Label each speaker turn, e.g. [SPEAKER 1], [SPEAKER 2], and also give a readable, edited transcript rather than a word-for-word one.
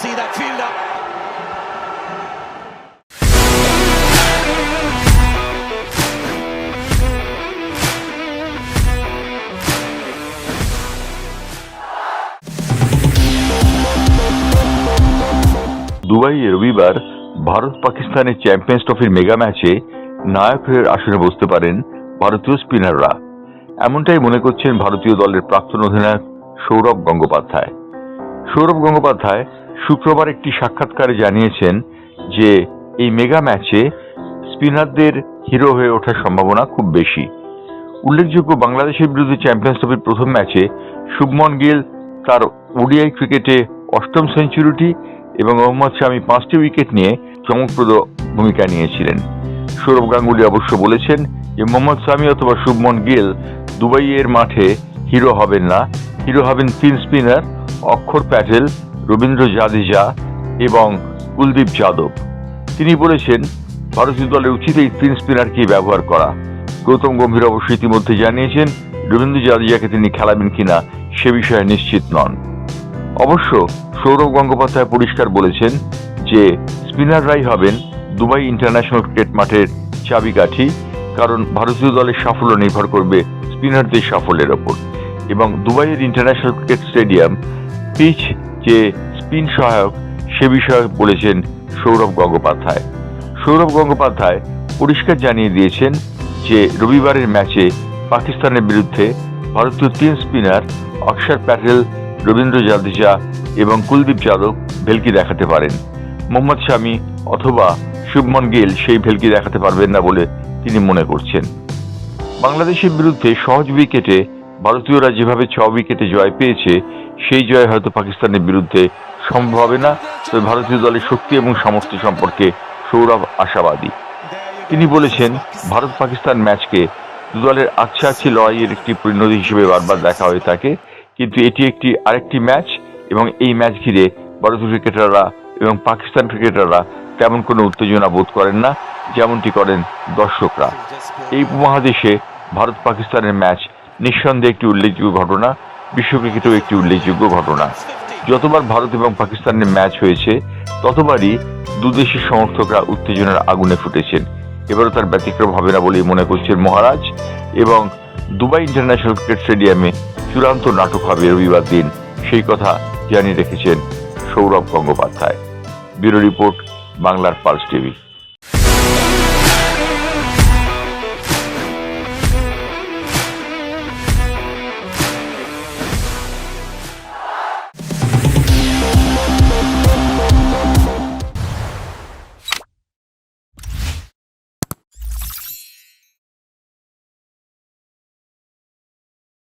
[SPEAKER 1] see that fielder.
[SPEAKER 2] দুবাইয়ে রবিবার ভারত পাকিস্তানের চ্যাম্পিয়ন্স ট্রফির মেগা ম্যাচে নায়কের আসনে বসতে পারেন ভারতীয় স্পিনাররা। এমনটাই মনে করছেন ভারতীয় দলের প্রাক্তন অধিনায়ক সৌরভ গঙ্গোপাধ্যায়। সৌরভ গঙ্গোপাধ্যায় শুক্রবার একটি সাক্ষাৎকারে জানিয়েছেন যে এই মেগা ম্যাচে স্পিনারদের হিরো হয়ে ওঠার সম্ভাবনা খুব বেশি। উল্লেখযোগ্য, বাংলাদেশের বিরুদ্ধে চ্যাম্পিয়ন্স ট্রফির প্রথম ম্যাচে শুভমন গিল তার ওডিআই ক্রিকেটে ৮ম সেঞ্চুরিটি এবং মোহাম্মদ শামি 5টি উইকেট নিয়ে চমকপ্রদ ভূমিকা নিয়েছিলেন। সৌরভ গাঙ্গুলী অবশ্য বলেছেন যে মোহাম্মদ শামি অথবা শুভমন গিল দুবাইয়ের মাঠে হিরো হবেন না, হিরো হবেন 3 স্পিনার অক্ষর প্যাটেল, রবীন্দ্র জাদেজা এবং কুলদীপ যাদব। তিনি বলেছেন ভারতীয় দলের উচিত এই 3 স্পিনারকে ব্যবহার করা। গৌতম গম্ভীর অবশ্য ইতিমধ্যে জানিয়েছেন রবীন্দ্র জাদেজাকে তিনি খেলাবেন কিনা সে বিষয়ে নিশ্চিত নন। অবশ্য সৌরভ গঙ্গোপাধ্যায় পরিষ্কার বলেছেন যে স্পিনাররাই হবেন দুবাই ইন্টারন্যাশনাল ক্রিকেট মাঠের চাবিকাঠি, কারণ ভারতীয় দলের সাফল্য নির্ভর করবে স্পিনারদের সাফল্যের ওপর। এবং দুবাইয়ের ইন্টারন্যাশনাল ক্রিকেট স্টেডিয়াম পিচ যে স্পিন সহায়ক সে বিষয়ে বলেছেন সৌরভ গঙ্গোপাধ্যায়। সৌরভ গঙ্গোপাধ্যায় পরিষ্কার জানিয়ে দিয়েছেন যে রবিবারের ম্যাচে পাকিস্তানের বিরুদ্ধে ভারতীয় 3 স্পিনার অক্ষর প্যাটেল, রবীন্দ্র জাদেজা এবং কুলদীপ যাদব ভেলকি দেখাতে পারেন। মোহাম্মদ শামি অথবা শুভমন গিল সেই ভেলকি দেখাতে পারবেন না বলে তিনি মনে করছেন। বাংলাদেশের বিরুদ্ধে সহজ উইকেটে ভারতীয়রা যেভাবে 6 উইকেটে জয় পেয়েছে সেই জয় হয়তো পাকিস্তানের বিরুদ্ধে সম্ভব হবে না, তবে ভারতীয় দলের শক্তি এবং সামর্থ্য সম্পর্কে সৌরভ আশাবাদী। তিনি বলেছেন ভারত পাকিস্তান ম্যাচকে দু দলের আচ্ছা লড়াইয়ের একটি পরিণতি হিসেবে বারবার দেখা হয়ে থাকে, কিন্তু এটি আরেকটি ম্যাচ এবং এই ম্যাচ ঘিরে ভারতীয় ক্রিকেটাররা এবং পাকিস্তান ক্রিকেটাররা তেমন কোনো উত্তেজনা বোধ করেন না যেমনটি করেন দর্শকরা। এই উপমহাদেশে ভারত পাকিস্তানের ম্যাচ নিঃসন্দেহে একটি উল্লেখযোগ্য ঘটনা, বিশ্ব ক্রিকেটেও একটি উল্লেখযোগ্য ঘটনা। যতবার ভারত এবং পাকিস্তানের ম্যাচ হয়েছে ততবারই দুদেশের সমর্থকরা উত্তেজনার আগুনে ফুটেছেন। এবারও তার ব্যতিক্রম হবে না বলেই মনে করছেন মহারাজ, এবং দুবাই ইন্টারন্যাশনাল ক্রিকেট স্টেডিয়ামে চূড়ান্ত নাটক হবে রবিবার দিন, সেই কথা জানিয়ে রেখেছেন সৌরভ গঙ্গোপাধ্যায়। ব্যুরো রিপোর্ট, বাংলার পালস টিভি।